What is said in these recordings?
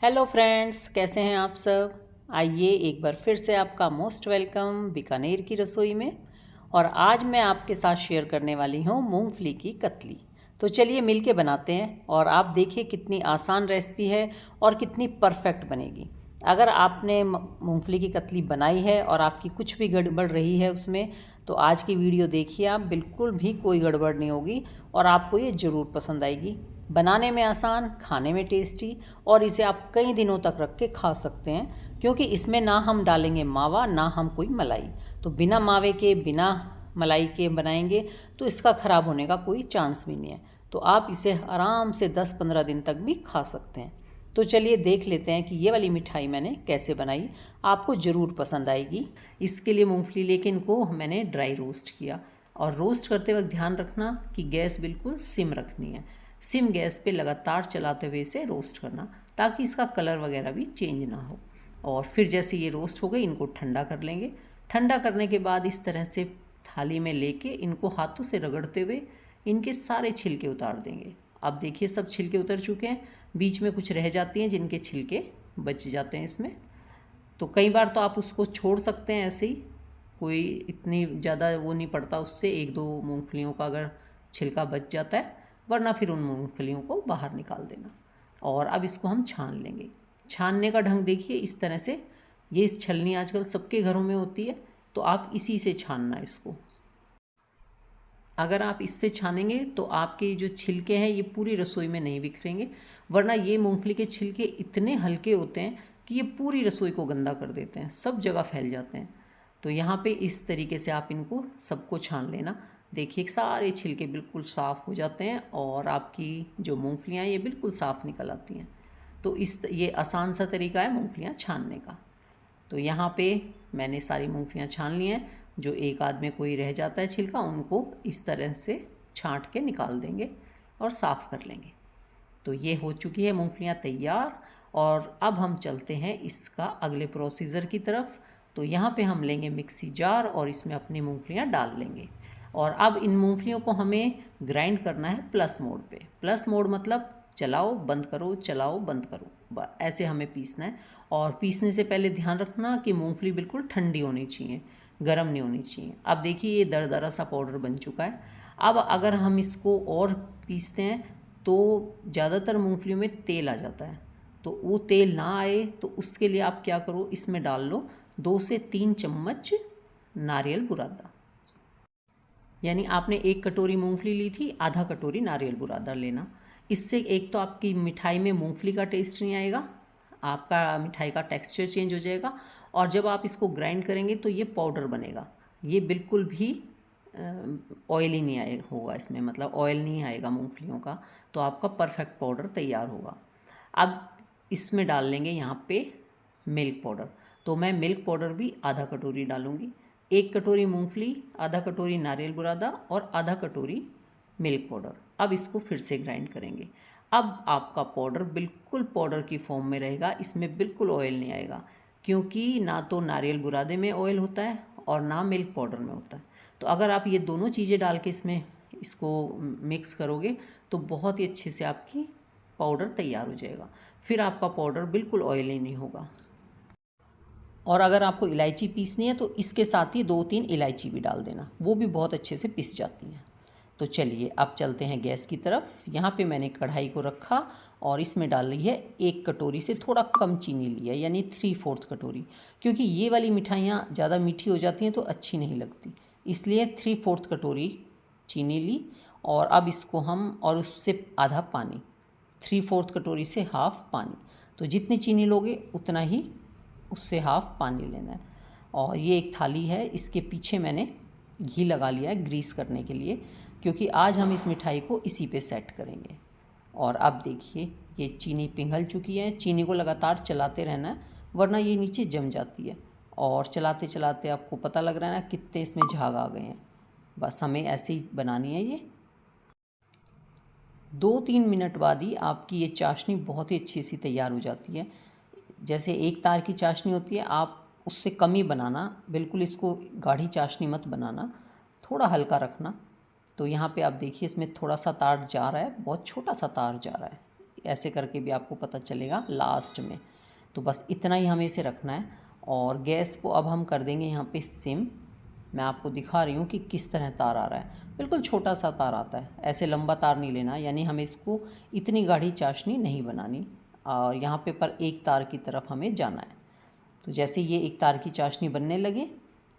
Hello friends, कैसे हैं आप सब। आइए एक बार फिर से आपका मोस्ट वेलकम बीकानेर की रसोई में। और आज मैं आपके साथ शेयर करने वाली हूँ मूंगफली की कतली। तो चलिए मिलके बनाते हैं और आप देखिए कितनी आसान रेसिपी है और कितनी परफेक्ट बनेगी। अगर आपने मूंगफली की कतली बनाई है और आपकी कुछ भी गड़बड़ रही है उसमें, तो आज की वीडियो देखिए आप, बिल्कुल भी कोई गड़बड़ नहीं होगी और आपको ये ज़रूर पसंद आएगी। बनाने में आसान, खाने में टेस्टी, और इसे आप कई दिनों तक रख के खा सकते हैं क्योंकि इसमें ना हम डालेंगे मावा ना हम कोई मलाई। तो बिना मावे के बिना मलाई के बनाएंगे तो इसका ख़राब होने का कोई चांस भी नहीं है। तो आप इसे आराम से 10-15 दिन तक भी खा सकते हैं। तो चलिए देख लेते हैं कि ये वाली मिठाई मैंने कैसे बनाई। आपको ज़रूर पसंद आएगी। इसके लिए मूंगफली लेके इनको मैंने ड्राई रोस्ट किया। और रोस्ट करते वक्त ध्यान रखना कि गैस बिल्कुल सिम रखनी है। सिम गैस पे लगातार चलाते हुए इसे रोस्ट करना, ताकि इसका कलर वगैरह भी चेंज ना हो। और फिर जैसे ये रोस्ट हो गई, इनको ठंडा कर लेंगे। ठंडा करने के बाद इस तरह से थाली में लेके इनको हाथों से रगड़ते हुए इनके सारे छिलके उतार देंगे। अब देखिए सब छिलके उतर चुके हैं। बीच में कुछ रह जाती हैं जिनके छिलके बच जाते हैं इसमें। तो कई बार तो आप उसको छोड़ सकते हैं ऐसे ही, कोई इतनी ज़्यादा वो नहीं पड़ता उससे, एक दो मूंगफलियों का अगर छिलका बच जाता है, वरना फिर उन मूंगफलियों को बाहर निकाल देना। और अब इसको हम छान लेंगे। छानने का ढंग देखिए इस तरह से। ये इस छलनी आजकल सबके घरों में होती है, तो आप इसी से छानना इसको। अगर आप इससे छानेंगे तो आपके जो छिलके हैं ये पूरी रसोई में नहीं बिखरेंगे, वरना ये मूंगफली के छिलके इतने हल्के होते हैं कि ये पूरी रसोई को गंदा कर देते हैं, सब जगह फैल जाते हैं। तो यहाँ पे इस तरीके से आप इनको सबको छान लेना। देखिए सारे छिलके बिल्कुल साफ़ हो जाते हैं और आपकी जो मूंगफलियाँ ये बिल्कुल साफ़ निकल आती हैं। तो ये आसान सा तरीका है मूंगफलियाँ छानने का। तो यहाँ पे मैंने सारी मूंगफलियाँ छान ली हैं। जो एक आध में कोई रह जाता है छिलका, उनको इस तरह से छांट के निकाल देंगे और साफ़ कर लेंगे। तो ये हो चुकी है मूंगफलियाँ तैयार। और अब हम चलते हैं इसका अगले प्रोसीजर की तरफ। तो यहाँ पे हम लेंगे मिक्सी जार और इसमें अपनी मूंगफलियाँ डाल लेंगे। और अब इन मूंगफलियों को हमें ग्राइंड करना है प्लस मोड पे। प्लस मोड मतलब चलाओ बंद करो, चलाओ बंद करो, ऐसे हमें पीसना है। और पीसने से पहले ध्यान रखना कि मूंगफली बिल्कुल ठंडी होनी चाहिए, गर्म नहीं होनी चाहिए। अब देखिए ये दरदरा सा पाउडर बन चुका है। अब अगर हम इसको और पीसते हैं तो ज़्यादातर मूंगफलियों में तेल आ जाता है। तो वो तेल ना आए तो उसके लिए आप क्या करो, इसमें डाल लो 2 से 3 चम्मच नारियल बुरादा। यानी आपने 1 कटोरी मूंगफली ली थी, आधा कटोरी नारियल बुरादा लेना। इससे एक तो आपकी मिठाई में मूंगफली का टेस्ट नहीं आएगा, आपका मिठाई का टेक्सचर चेंज हो जाएगा। और जब आप इसको ग्राइंड करेंगे तो ये पाउडर बनेगा। ये बिल्कुल भी ऑयली नहीं आएगा होगा इसमें, मतलब ऑयल नहीं आएगा मूंगफलियों का। तो आपका परफेक्ट पाउडर तैयार होगा। अब इसमें डाल लेंगे यहाँ पे मिल्क पाउडर। तो मैं मिल्क पाउडर भी आधा कटोरी डालूँगी। 1 कटोरी मूंगफली, आधा कटोरी नारियल बुरादा और आधा कटोरी मिल्क पाउडर। अब इसको फिर से ग्राइंड करेंगे। अब आपका पाउडर बिल्कुल पाउडर की फॉर्म में रहेगा, इसमें बिल्कुल ऑयल नहीं आएगा, क्योंकि ना तो नारियल बुरादे में ऑयल होता है और ना मिल्क पाउडर में होता है। तो अगर आप ये दोनों चीज़ें डाल के इसमें इसको मिक्स करोगे तो बहुत ही अच्छे से आपकी पाउडर तैयार हो जाएगा। फिर आपका पाउडर बिल्कुल ऑयली नहीं होगा। और अगर आपको इलायची पीसनी है तो इसके साथ ही 2-3 इलायची भी डाल देना, वो भी बहुत अच्छे से पिस जाती हैं। तो चलिए अब चलते हैं गैस की तरफ। यहाँ पे मैंने कढ़ाई को रखा और इसमें डाल ली है 1 कटोरी से थोड़ा कम चीनी ली है, यानी 3/4 कटोरी। क्योंकि ये वाली मिठाइयाँ ज़्यादा मीठी हो जाती हैं तो अच्छी नहीं लगती, इसलिए 3/4 कटोरी चीनी ली। और अब इसको हम, और उससे आधा पानी, 3/4 कटोरी से हाफ़ पानी। तो जितनी चीनी लोगे उतना ही उससे हाफ़ पानी लेना है। और ये एक थाली है, इसके पीछे मैंने घी लगा लिया है ग्रीस करने के लिए, क्योंकि आज हम इस मिठाई को इसी पे सेट करेंगे। और अब देखिए ये चीनी पिघल चुकी है। चीनी को लगातार चलाते रहना है, वरना ये नीचे जम जाती है। और चलाते चलाते आपको पता लग रहा है ना कितने इसमें झाग आ गए हैं। बस हमें ऐसे ही बनानी है ये। 2-3 मिनट बाद ही आपकी ये चाशनी बहुत ही अच्छी सी तैयार हो जाती है। जैसे एक तार की चाशनी होती है, आप उससे कम ही बनाना, बिल्कुल इसको गाढ़ी चाशनी मत बनाना, थोड़ा हल्का रखना। तो यहाँ पे आप देखिए इसमें थोड़ा सा तार जा रहा है, बहुत छोटा सा तार जा रहा है। ऐसे करके भी आपको पता चलेगा लास्ट में। तो बस इतना ही हमें इसे रखना है। और गैस को अब हम कर देंगे यहाँ पे सिम। मैं आपको दिखा रही हूँ कि किस तरह तार आ रहा है, बिल्कुल छोटा सा तार आता है, ऐसे लंबा तार नहीं लेना, यानी हमें इसको इतनी गाढ़ी चाशनी नहीं बनानी। और यहाँ पे पर एक तार की तरफ हमें जाना है। तो जैसे ये एक तार की चाशनी बनने लगे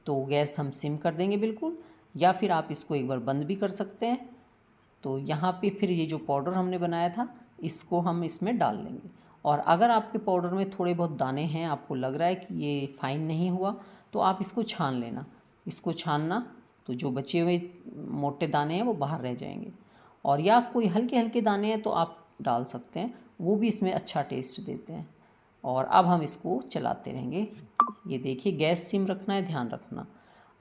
तो गैस हम सिम कर देंगे बिल्कुल, या फिर आप इसको एक बार बंद भी कर सकते हैं। तो यहाँ पे फिर ये जो पाउडर हमने बनाया था इसको हम इसमें डाल लेंगे। और अगर आपके पाउडर में थोड़े बहुत दाने हैं, आपको लग रहा है कि ये फाइन नहीं हुआ, तो आप इसको छान लेना। इसको छानना तो जो बचे हुए मोटे दाने हैं वो बाहर रह जाएंगे। और या कोई हल्के हल्के दाने हैं तो आप डाल सकते हैं, वो भी इसमें अच्छा टेस्ट देते हैं। और अब हम इसको चलाते रहेंगे। ये देखिए गैस सिम रखना है, ध्यान रखना।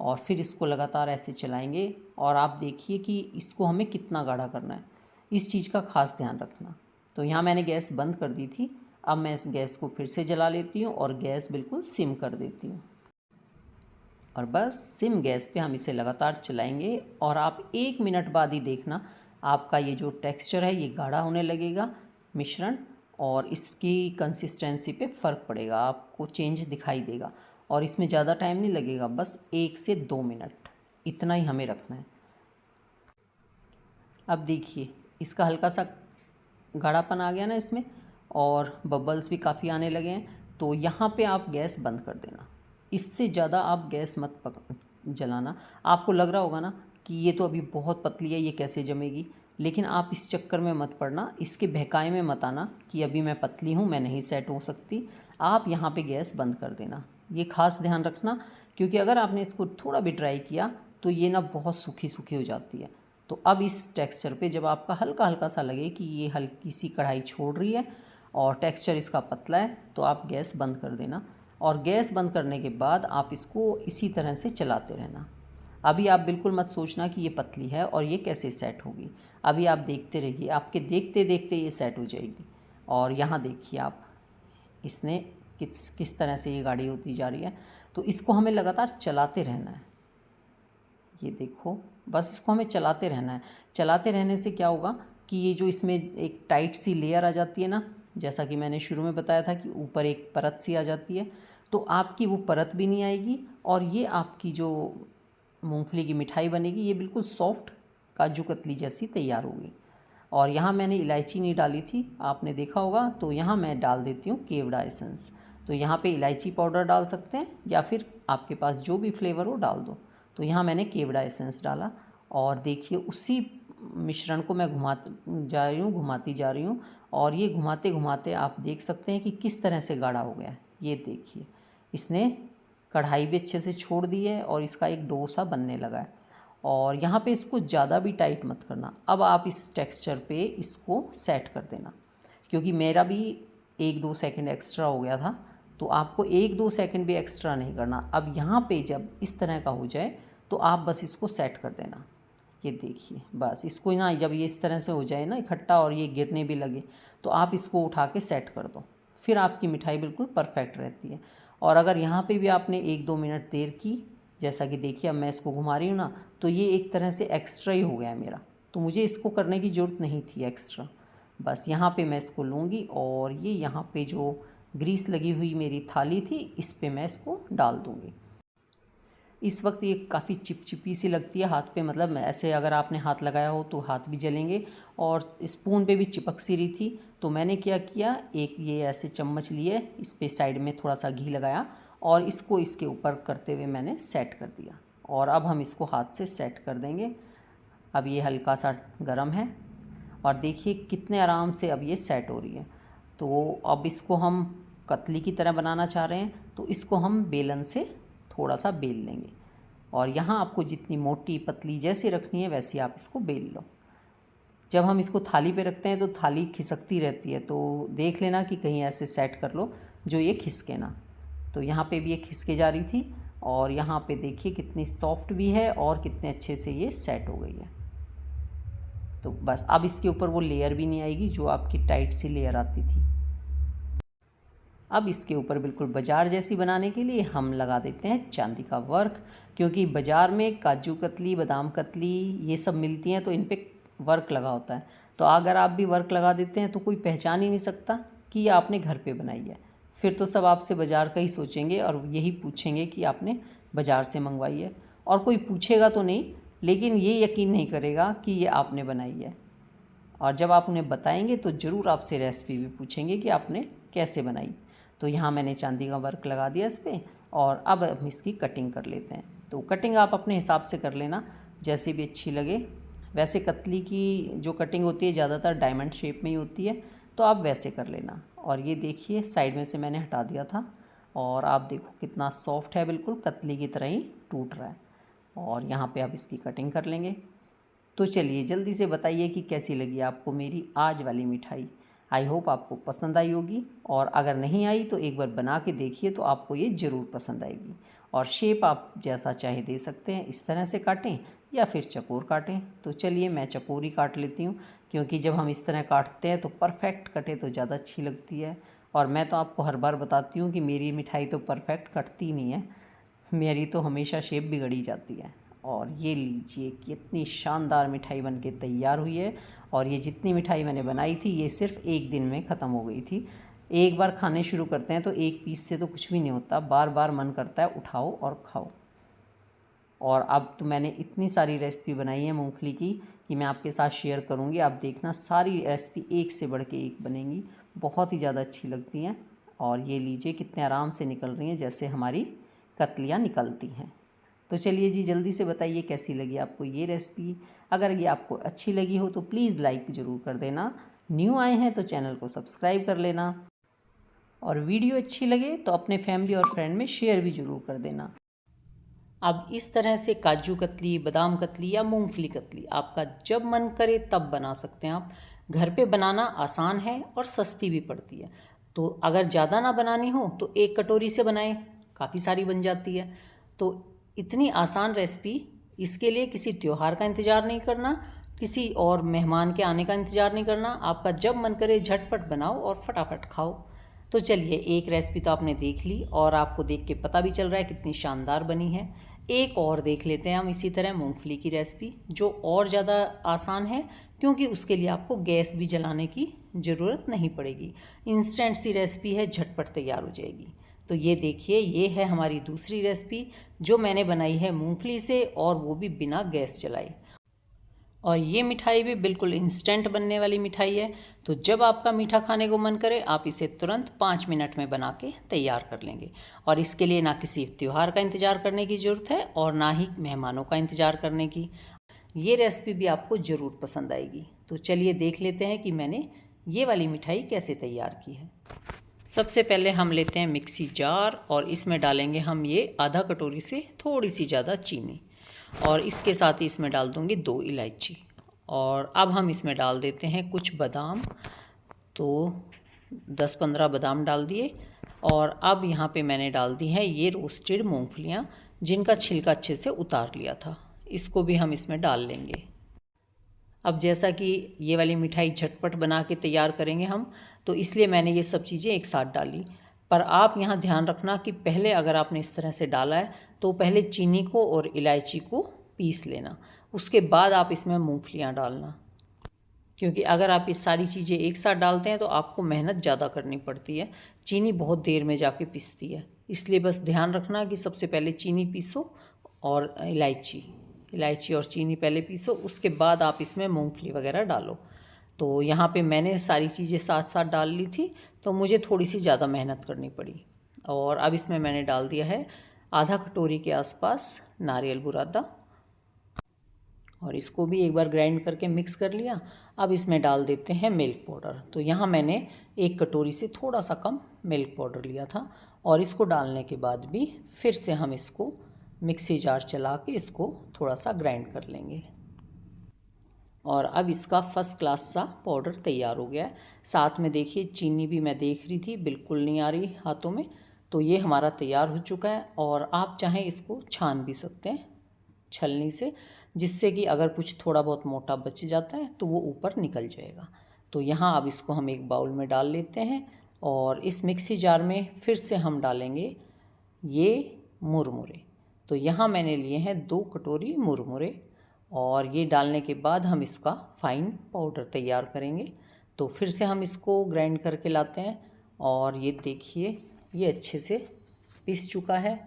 और फिर इसको लगातार ऐसे चलाएंगे। और आप देखिए कि इसको हमें कितना गाढ़ा करना है, इस चीज़ का खास ध्यान रखना। तो यहाँ मैंने गैस बंद कर दी थी, अब मैं इस गैस को फिर से जला लेती हूँ और गैस बिल्कुल सिम कर देती हूँ। और बस सिम गैस पे हम इसे लगातार चलाएंगे। और आप 1 मिनट बाद ही देखना आपका ये जो टेक्सचर है ये गाढ़ा होने लगेगा मिश्रण, और इसकी कंसिस्टेंसी पे फ़र्क पड़ेगा, आपको चेंज दिखाई देगा। और इसमें ज़्यादा टाइम नहीं लगेगा, बस 1 से 2 मिनट, इतना ही हमें रखना है। अब देखिए इसका हल्का सा गाढ़ापन आ गया ना इसमें, और बबल्स भी काफ़ी आने लगे हैं। तो यहाँ पे आप गैस बंद कर देना, इससे ज़्यादा आप गैस मत जलाना। आपको लग रहा होगा ना कि ये तो अभी बहुत पतली है, ये कैसे जमेगी, लेकिन आप इस चक्कर में मत पड़ना, इसके बहकाए में मत आना कि अभी मैं पतली हूँ, मैं नहीं सेट हो सकती। आप यहाँ पे गैस बंद कर देना, ये खास ध्यान रखना, क्योंकि अगर आपने इसको थोड़ा भी ट्राई किया तो ये ना बहुत सूखी सूखी हो जाती है। तो अब इस टेक्सचर पे जब आपका हल्का हल्का सा लगे कि ये हल्की सी कढ़ाई छोड़ रही है और टेक्सचर इसका पतला है, तो आप गैस बंद कर देना। और गैस बंद करने के बाद आप इसको इसी तरह से चलाते रहना। अभी आप बिल्कुल मत सोचना कि ये पतली है और ये कैसे सेट होगी, अभी आप देखते रहिए, आपके देखते देखते ये सेट हो जाएगी। और यहाँ देखिए आप, इसने किस किस तरह से ये गाढ़ी होती जा रही है। तो इसको हमें लगातार चलाते रहना है। ये देखो बस इसको हमें चलाते रहना है। चलाते रहने से क्या होगा कि ये जो इसमें एक टाइट सी लेयर आ जाती है ना, जैसा कि मैंने शुरू में बताया था कि ऊपर एक परत सी आ जाती है, तो आपकी वो परत भी नहीं आएगी। और ये आपकी जो मूंगफली की मिठाई बनेगी ये बिल्कुल सॉफ्ट काजू कतली जैसी तैयार होगी। और यहाँ मैंने इलायची नहीं डाली थी, आपने देखा होगा, तो यहाँ मैं डाल देती हूँ केवड़ा एसेंस। तो यहाँ पे इलायची पाउडर डाल सकते हैं या फिर आपके पास जो भी फ्लेवर हो डाल दो। तो यहाँ मैंने केवड़ा एसेंस डाला। और देखिए उसी मिश्रण को मैं घुमाती जा रही हूँ। और ये घुमाते घुमाते आप देख सकते हैं कि किस तरह से गाढ़ा हो गया है। ये देखिए इसने कढ़ाई भी अच्छे से छोड़ दी है और इसका एक डोसा बनने लगा है। और यहाँ पे इसको ज़्यादा भी टाइट मत करना। अब आप इस टेक्सचर पे इसको सेट कर देना, क्योंकि मेरा भी 1-2 सेकंड एक्स्ट्रा हो गया था, तो आपको 1-2 सेकंड भी एक्स्ट्रा नहीं करना। अब यहाँ पे जब इस तरह का हो जाए तो आप बस इसको सेट कर देना। ये देखिए बस इसको ना, जब ये इस तरह से हो जाए ना इकट्ठा और ये गिरने भी लगे, तो आप इसको उठा के सेट कर दो, फिर आपकी मिठाई बिल्कुल परफेक्ट रहती है। और अगर यहाँ पे भी आपने 1-2 मिनट देर की, जैसा कि देखिए अब मैं इसको घुमा रही हूँ ना, तो ये एक तरह से एक्स्ट्रा ही हो गया है मेरा, तो मुझे इसको करने की ज़रूरत नहीं थी एक्स्ट्रा। बस यहाँ पे मैं इसको लूँगी और ये यहाँ पे जो ग्रीस लगी हुई मेरी थाली थी इस पे मैं इसको डाल दूँगी। इस वक्त ये काफ़ी चिपचिपी सी लगती है हाथ पे, मतलब ऐसे अगर आपने हाथ लगाया हो तो हाथ भी जलेंगे, और स्पून पे भी चिपक सी रही थी। तो मैंने क्या किया, एक ये ऐसे चम्मच लिए, इस पे साइड में थोड़ा सा घी लगाया और इसको इसके ऊपर करते हुए मैंने सेट कर दिया। और अब हम इसको हाथ से सेट कर देंगे। अब ये हल्का सा गर्म है और देखिए कितने आराम से अब ये सेट हो रही है। तो अब इसको हम कतली की तरह बनाना चाह रहे हैं, तो इसको हम बेलन से थोड़ा सा बेल लेंगे। और यहाँ आपको जितनी मोटी पतली जैसे रखनी है वैसी आप इसको बेल लो। जब हम इसको थाली पे रखते हैं तो थाली खिसकती रहती है, तो देख लेना कि कहीं ऐसे सेट कर लो जो ये खिसके ना। तो यहाँ पे भी ये खिसके जा रही थी और यहाँ पे देखिए कितनी सॉफ्ट भी है और कितने अच्छे से ये सेट हो गई है। तो बस अब इसके ऊपर वो लेयर भी नहीं आएगी जो आपकी टाइट सी लेयर आती थी। अब इसके ऊपर बिल्कुल बाज़ार जैसी बनाने के लिए हम लगा देते हैं चांदी का वर्क, क्योंकि बाज़ार में काजू कतली, बादाम कतली ये सब मिलती हैं तो इन पे वर्क लगा होता है। तो अगर आप भी वर्क लगा देते हैं तो कोई पहचान ही नहीं सकता कि ये आपने घर पे बनाई है। फिर तो सब आपसे बाज़ार का ही सोचेंगे और यही पूछेंगे कि आपने बाज़ार से मंगवाई है। और कोई पूछेगा तो नहीं, लेकिन ये यकीन नहीं करेगा कि ये आपने बनाई है। और जब आप उन्हें बताएंगे तो ज़रूर आपसे रेसिपी भी पूछेंगे कि आपने कैसे बनाई। तो यहाँ मैंने चांदी का वर्क लगा दिया इस पर, और अब हम इसकी कटिंग कर लेते हैं। तो कटिंग आप अपने हिसाब से कर लेना, जैसे भी अच्छी लगे। वैसे कतली की जो कटिंग होती है ज़्यादातर डायमंड शेप में ही होती है, तो आप वैसे कर लेना। और ये देखिए साइड में से मैंने हटा दिया था, और आप देखो कितना सॉफ्ट है, बिल्कुल कतली की तरह ही टूट रहा है। और यहाँ पे आप इसकी कटिंग कर लेंगे। तो चलिए जल्दी से बताइए कि कैसी लगी आपको मेरी आज वाली मिठाई। आई होप आपको पसंद आई होगी, और अगर नहीं आई तो एक बार बना के देखिए तो आपको ये ज़रूर पसंद आएगी। और शेप आप जैसा चाहे दे सकते हैं, इस तरह से काटें या फिर चकोर काटें। तो चलिए मैं चकोर ही काट लेती हूँ, क्योंकि जब हम इस तरह काटते हैं तो परफेक्ट कटे तो ज़्यादा अच्छी लगती है। और मैं तो आपको हर बार बताती हूँ कि मेरी मिठाई तो परफेक्ट कटती नहीं है, मेरी तो हमेशा शेप बिगड़ी जाती है। और ये लीजिए कितनी शानदार मिठाई बनके तैयार हुई है। और ये जितनी मिठाई मैंने बनाई थी ये सिर्फ एक दिन में ख़त्म हो गई थी। एक बार खाने शुरू करते हैं तो एक पीस से तो कुछ भी नहीं होता, बार बार मन करता है उठाओ और खाओ। और अब तो मैंने इतनी सारी रेसिपी बनाई है मूंगफली की कि मैं आपके साथ शेयर करूंगी। आप देखना सारी रेसिपी एक से बढ़ के एक बनेंगी, बहुत ही ज़्यादा अच्छी लगती हैं। और ये लीजिए कितने आराम से निकल रही हैं, जैसे हमारी कतलियाँ निकलती हैं। तो चलिए जी जल्दी से बताइए कैसी लगी आपको ये रेसिपी। अगर ये आपको अच्छी लगी हो तो प्लीज़ लाइक ज़रूर कर देना। न्यू आए हैं तो चैनल को सब्सक्राइब कर लेना, और वीडियो अच्छी लगे तो अपने फैमिली और फ्रेंड में शेयर भी ज़रूर कर देना। अब इस तरह से काजू कतली, बादाम कतली या मूंगफली कतली आपका जब मन करे तब बना सकते हैं आप। घर पे बनाना आसान है और सस्ती भी पड़ती है। तो अगर ज़्यादा ना बनानी हो तो एक कटोरी से बनाएं, काफ़ी सारी बन जाती है। तो इतनी आसान रेसिपी, इसके लिए किसी त्यौहार का इंतज़ार नहीं करना, किसी और मेहमान के आने का इंतज़ार नहीं करना। आपका जब मन करे झटपट बनाओ और फटाफट खाओ। तो चलिए एक रेसिपी तो आपने देख ली, और आपको देख के पता भी चल रहा है कितनी शानदार बनी है। एक और देख लेते हैं हम इसी तरह मूंगफली की रेसिपी, जो और ज़्यादा आसान है, क्योंकि उसके लिए आपको गैस भी जलाने की ज़रूरत नहीं पड़ेगी। इंस्टेंट सी रेसिपी है, झटपट तैयार हो जाएगी। तो ये देखिए ये है हमारी दूसरी रेसिपी, जो मैंने बनाई है मूंगफली से, और वो भी बिना गैस जलाए। और ये मिठाई भी बिल्कुल इंस्टेंट बनने वाली मिठाई है। तो जब आपका मीठा खाने को मन करे आप इसे तुरंत 5 मिनट में बना के तैयार कर लेंगे। और इसके लिए ना किसी त्यौहार का इंतज़ार करने की ज़रूरत है और ना ही मेहमानों का इंतज़ार करने की। ये रेसिपी भी आपको ज़रूर पसंद आएगी। तो चलिए देख लेते हैं कि मैंने ये वाली मिठाई कैसे तैयार की है। सबसे पहले हम लेते हैं मिक्सी जार, और इसमें डालेंगे हम ये आधा कटोरी से थोड़ी सी ज़्यादा चीनी, और इसके साथ ही इसमें डाल दूँगी 2 इलायची। और अब हम इसमें डाल देते हैं कुछ बादाम, तो 10-15 बादाम डाल दिए। और अब यहाँ पे मैंने डाल दी है ये रोस्टेड मूंगफलियाँ, जिनका छिलका अच्छे से उतार लिया था, इसको भी हम इसमें डाल लेंगे। अब जैसा कि ये वाली मिठाई झटपट बना के तैयार करेंगे हम, तो इसलिए मैंने ये सब चीज़ें एक साथ डाली। पर आप यहाँ ध्यान रखना कि पहले अगर आपने इस तरह से डाला है तो पहले चीनी को और इलायची को पीस लेना, उसके बाद आप इसमें मूंगफलियाँ डालना। क्योंकि अगर आप ये सारी चीज़ें एक साथ डालते हैं तो आपको मेहनत ज़्यादा करनी पड़ती है, चीनी बहुत देर में जाके पिसती है। इसलिए बस ध्यान रखना कि सबसे पहले चीनी पीसो और इलायची और चीनी पहले पीसो, उसके बाद आप इसमें मूंगफली वगैरह डालो। तो यहाँ पे मैंने सारी चीज़ें साथ साथ डाल ली थी, तो मुझे थोड़ी सी ज़्यादा मेहनत करनी पड़ी। और अब इसमें मैंने डाल दिया है आधा कटोरी के आसपास नारियल बुरादा, और इसको भी एक बार ग्राइंड करके मिक्स कर लिया। अब इसमें डाल देते हैं मिल्क पाउडर। तो यहाँ मैंने 1 कटोरी से थोड़ा सा कम मिल्क पाउडर लिया था, और इसको डालने के बाद भी फिर से हम इसको मिक्सी जार चला के इसको थोड़ा सा ग्राइंड कर लेंगे। और अब इसका फर्स्ट क्लास सा पाउडर तैयार हो गया है। साथ में देखिए चीनी भी मैं देख रही थी बिल्कुल नहीं आ रही हाथों में। तो ये हमारा तैयार हो चुका है, और आप चाहें इसको छान भी सकते हैं छलनी से, जिससे कि अगर कुछ थोड़ा बहुत मोटा बच जाता है तो वो ऊपर निकल जाएगा। तो यहाँ अब इसको हम एक बाउल में डाल लेते हैं, और इस मिक्सी जार में फिर से हम डालेंगे ये मुरमुरे। तो यहाँ मैंने लिए हैं 2 कटोरी मुरमुरे, और ये डालने के बाद हम इसका फाइन पाउडर तैयार करेंगे। तो फिर से हम इसको ग्राइंड करके लाते हैं और ये देखिए ये अच्छे से पिस चुका है,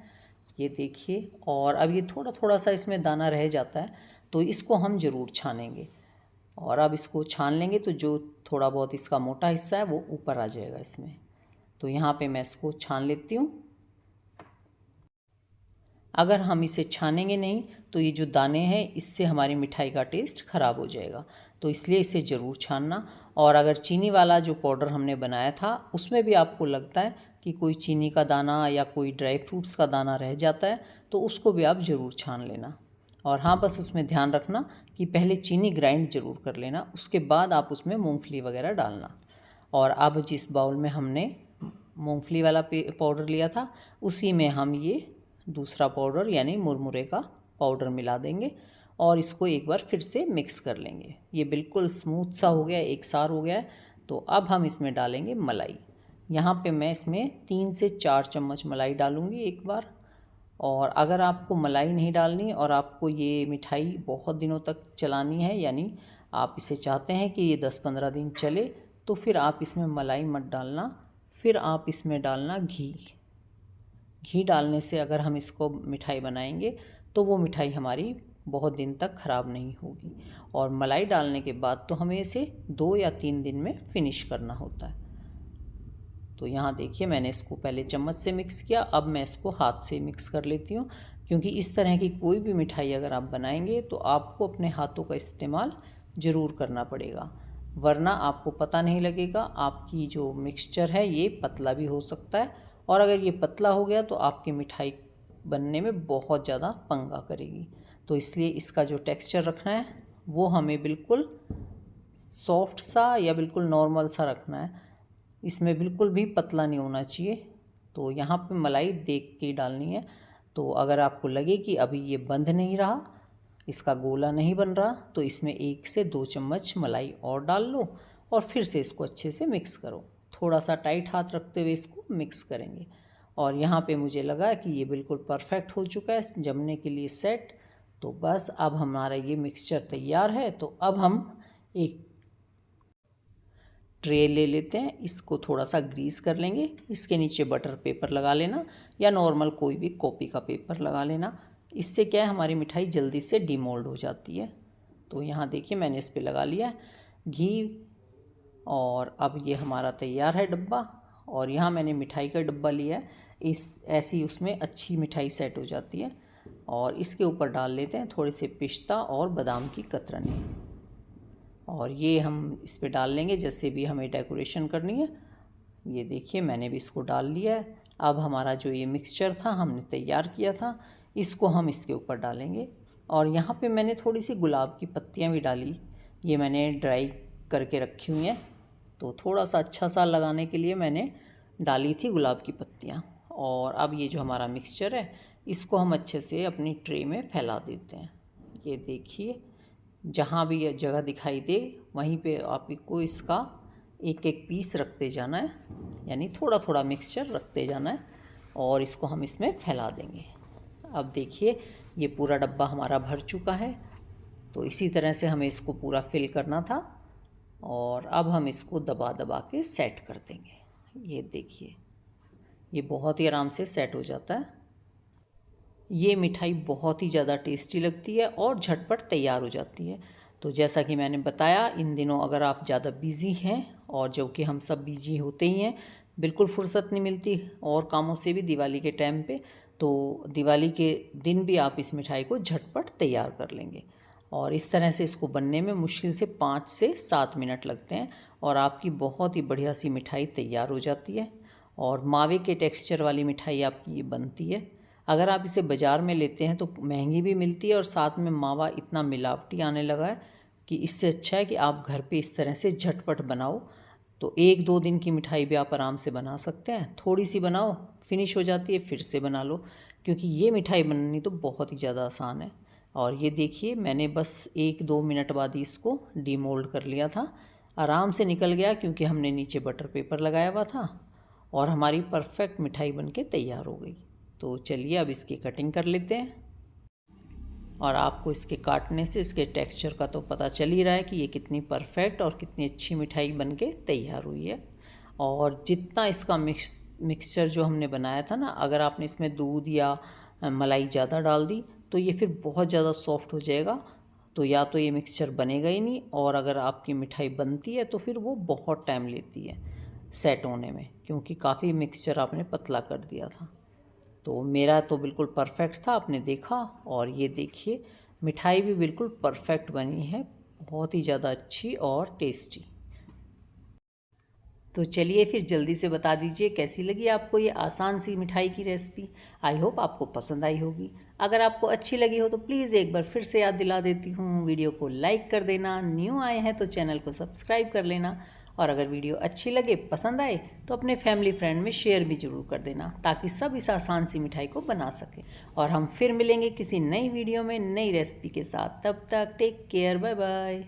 ये देखिए। और अब ये थोड़ा थोड़ा सा इसमें दाना रह जाता है, तो इसको हम ज़रूर छानेंगे। और अब इसको छान लेंगे तो जो थोड़ा बहुत इसका मोटा हिस्सा है वो ऊपर आ जाएगा इसमें। तो यहाँ पे मैं इसको छान लेती हूँ। अगर हम इसे छानेंगे नहीं तो ये जो दाने हैं इससे हमारी मिठाई का टेस्ट ख़राब हो जाएगा, तो इसलिए इसे ज़रूर छानना। और अगर चीनी वाला जो पाउडर हमने बनाया था उसमें भी आपको लगता है कि कोई चीनी का दाना या कोई ड्राई फ्रूट्स का दाना रह जाता है तो उसको भी आप ज़रूर छान लेना। और हाँ, बस उसमें ध्यान रखना कि पहले चीनी ग्राइंड ज़रूर कर लेना, उसके बाद आप उसमें मूँगफली वगैरह डालना। और अब जिस बाउल में हमने मूँगफली वाला पाउडर लिया था उसी में हम ये दूसरा पाउडर यानी मुरमुरे का पाउडर मिला देंगे और इसको एक बार फिर से मिक्स कर लेंगे। ये बिल्कुल स्मूथ सा हो गया, एक सार हो गया है। तो अब हम इसमें डालेंगे मलाई। यहाँ पे मैं इसमें 3 से 4 चम्मच मलाई डालूँगी एक बार। और अगर आपको मलाई नहीं डालनी और आपको ये मिठाई बहुत दिनों तक चलानी है, यानी आप इसे चाहते हैं कि ये 10-15 दिन चले, तो फिर आप इसमें मलाई मत डालना। फिर आप इसमें डालना घी। घी डालने से अगर हम इसको मिठाई बनाएंगे तो वो मिठाई हमारी बहुत दिन तक ख़राब नहीं होगी। और मलाई डालने के बाद तो हमें इसे 2 या 3 दिन में फ़िनिश करना होता है। तो यहाँ देखिए मैंने इसको पहले चम्मच से मिक्स किया, अब मैं इसको हाथ से मिक्स कर लेती हूँ, क्योंकि इस तरह की कोई भी मिठाई अगर आप बनाएंगे तो आपको अपने हाथों का इस्तेमाल ज़रूर करना पड़ेगा, वरना आपको पता नहीं लगेगा। आपकी जो मिक्सचर है ये पतला भी हो सकता है, और अगर ये पतला हो गया तो आपकी मिठाई बनने में बहुत ज़्यादा पंगा करेगी। तो इसलिए इसका जो टेक्सचर रखना है वो हमें बिल्कुल सॉफ्ट सा या बिल्कुल नॉर्मल सा रखना है, इसमें बिल्कुल भी पतला नहीं होना चाहिए। तो यहाँ पे मलाई देख के डालनी है। तो अगर आपको लगे कि अभी ये बंध नहीं रहा, इसका गोला नहीं बन रहा, तो इसमें 1 से 2 चम्मच मलाई और डाल लो और फिर से इसको अच्छे से मिक्स करो। थोड़ा सा टाइट हाथ रखते हुए इसको मिक्स करेंगे। और यहाँ पे मुझे लगा कि ये बिल्कुल परफेक्ट हो चुका है जमने के लिए सेट। तो बस अब हमारा ये मिक्सचर तैयार है। तो अब हम एक ट्रे ले लेते हैं, इसको थोड़ा सा ग्रीस कर लेंगे, इसके नीचे बटर पेपर लगा लेना या नॉर्मल कोई भी कॉपी का पेपर लगा लेना। इससे क्या है हमारी मिठाई जल्दी से डिमोल्ड हो जाती है। तो यहाँ देखिए मैंने इस पे लगा लिया घी। और अब ये हमारा तैयार है डब्बा। और यहाँ मैंने मिठाई का डब्बा लिया है, इस ऐसी उसमें अच्छी मिठाई सेट हो जाती है। और इसके ऊपर डाल लेते हैं थोड़े से पिस्ता और बादाम की कतरनी, और ये हम इस पे डाल लेंगे जैसे भी हमें डेकोरेशन करनी है। ये देखिए मैंने भी इसको डाल लिया है। अब हमारा जो ये मिक्सचर था हमने तैयार किया था, इसको हम इसके ऊपर डालेंगे। और यहाँ पे मैंने थोड़ी सी गुलाब की पत्तियाँ भी डाली, ये मैंने ड्राई करके रखी हुई हैं। तो थोड़ा सा अच्छा सा लगाने के लिए मैंने डाली थी गुलाब की पत्तियाँ। और अब ये जो हमारा मिक्सचर है इसको हम अच्छे से अपनी ट्रे में फैला देते हैं। ये देखिए जहाँ भी ये जगह दिखाई दे वहीं पे आपको इसका एक एक पीस रखते जाना है, यानी थोड़ा थोड़ा मिक्सचर रखते जाना है और इसको हम इसमें फैला देंगे। अब देखिए ये पूरा डब्बा हमारा भर चुका है। तो इसी तरह से हमें इसको पूरा फिल करना था और अब हम इसको दबा दबा के सेट कर देंगे। ये देखिए ये बहुत ही आराम से सेट हो जाता है। ये मिठाई बहुत ही ज़्यादा टेस्टी लगती है और झटपट तैयार हो जाती है। तो जैसा कि मैंने बताया, इन दिनों अगर आप ज़्यादा बिज़ी हैं, और जो कि हम सब बिज़ी होते ही हैं, बिल्कुल फुर्सत नहीं मिलती और कामों से भी दिवाली के टाइम पे, तो दिवाली के दिन भी आप इस मिठाई को झटपट तैयार कर लेंगे। और इस तरह से इसको बनने में मुश्किल से 5 से 7 मिनट लगते हैं और आपकी बहुत ही बढ़िया सी मिठाई तैयार हो जाती है। और मावे के टेक्सचर वाली मिठाई आपकी ये बनती है। अगर आप इसे बाज़ार में लेते हैं तो महंगी भी मिलती है और साथ में मावा इतना मिलावटी आने लगा है कि इससे अच्छा है कि आप घर पे इस तरह से झटपट बनाओ। तो 1-2 दिन की मिठाई भी आप आराम से बना सकते हैं। थोड़ी सी बनाओ, फिनिश हो जाती है, फिर से बना लो, क्योंकि ये मिठाई बननी तो बहुत ही ज़्यादा आसान है। और ये देखिए मैंने बस 1-2 मिनट बाद ही इसको डीमोल्ड कर लिया था, आराम से निकल गया क्योंकि हमने नीचे बटर पेपर लगाया हुआ था और हमारी परफेक्ट मिठाई बनके तैयार हो गई। तो चलिए अब इसकी कटिंग कर लेते हैं। और आपको इसके काटने से इसके टेक्सचर का तो पता चल ही रहा है कि ये कितनी परफेक्ट और कितनी अच्छी मिठाई बन के तैयार हुई है। और जितना इसका मिक्सचर जो हमने बनाया था ना, अगर आपने इसमें दूध या मलाई ज़्यादा डाल दी तो ये फिर बहुत ज़्यादा सॉफ्ट हो जाएगा, तो या तो ये मिक्सचर बनेगा ही नहीं, और अगर आपकी मिठाई बनती है तो फिर वो बहुत टाइम लेती है सेट होने में, क्योंकि काफ़ी मिक्सचर आपने पतला कर दिया था। तो मेरा तो बिल्कुल परफेक्ट था, आपने देखा। और ये देखिए मिठाई भी बिल्कुल परफेक्ट बनी है, बहुत ही ज़्यादा अच्छी और टेस्टी। तो चलिए फिर जल्दी से बता दीजिए कैसी लगी आपको ये आसान सी मिठाई की रेसिपी। आई होप आपको पसंद आई होगी। अगर आपको अच्छी लगी हो तो प्लीज़ एक बार फिर से याद दिला देती हूँ, वीडियो को लाइक कर देना, न्यू आए हैं तो चैनल को सब्सक्राइब कर लेना, और अगर वीडियो अच्छी लगे, पसंद आए तो अपने फैमिली फ्रेंड में शेयर भी ज़रूर कर देना, ताकि सब इस आसान सी मिठाई को बना सकें। और हम फिर मिलेंगे किसी नई वीडियो में नई रेसिपी के साथ। तब तक टेक केयर, बाय बाय।